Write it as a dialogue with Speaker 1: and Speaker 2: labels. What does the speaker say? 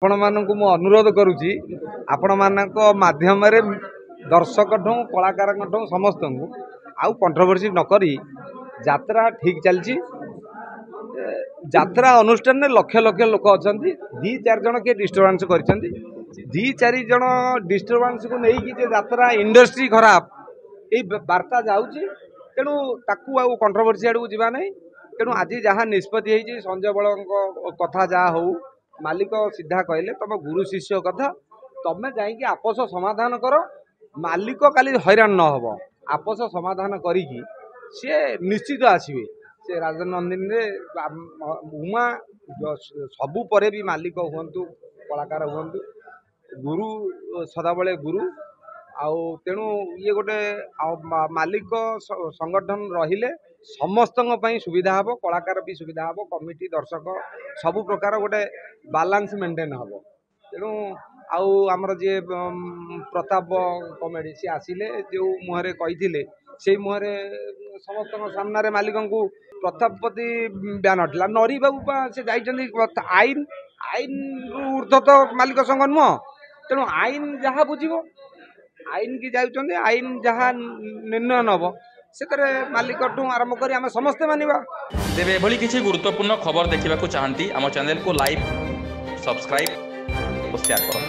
Speaker 1: आपण मानक मु अनुरोध करुच्ची आपण मानक माध्यम दर्शक कलाकार समस्त आउ कंट्रोवर्सी नकरी यात्रा ठीक चलती। यात्रा अनुष्ठान में लक्ष लक्ष लोक अच्छा दी चार जन किए डिस्टर्बांस कर दी चार जन डिस्टर्बांस को लेकिन यात्रा इंडस्ट्री खराब ये वार्ता जाऊँगी तेणु ताकू आउ कंट्रोवर्सी आड़ को जीवा नहीं। तेणु आज जहाँ निष्पत्ति संजय बल कथा जहाँ हो मालिक सीधा कहले तुम गुरु शिष्य कथा तुम जाइए आपस समाधान कर मालिक काली हैरान न हो आपस समाधान करी सी निश्चित आसवे से राजनंदिनी उमा सबू परे भी मालिक हूँ कलाकार हूँ गुरु सदाबले गुरु आउ तेणु ये गोटे मालिक संगठन रहिले समस्त सुविधा हम कलाकार भी सुविधा हम कमिटी दर्शक सबु प्रकार गोटे बालांस मेंटेन हम तेणु आउ आमर जी प्रताप कमेडी सी आसिले जो मुहरे कही से मुहरे समस्त सामने मालिक को प्रताप प्रति ब्यान हटिला नरी बाबू से जाइए आईन आईन ऊर्ध तो मालिक संघ नुह तेणु आईन जहाँ बुझे आईन की जाऊँ आईन जहाँ निर्णय नब से मालिक आरंभ कर आम समस्ते मानिबा।
Speaker 2: तेरे एभली किसी गुरुत्वपूर्ण खबर देखा चाहती आम चैनल को लाइक सब्सक्राइब और शेयर करो।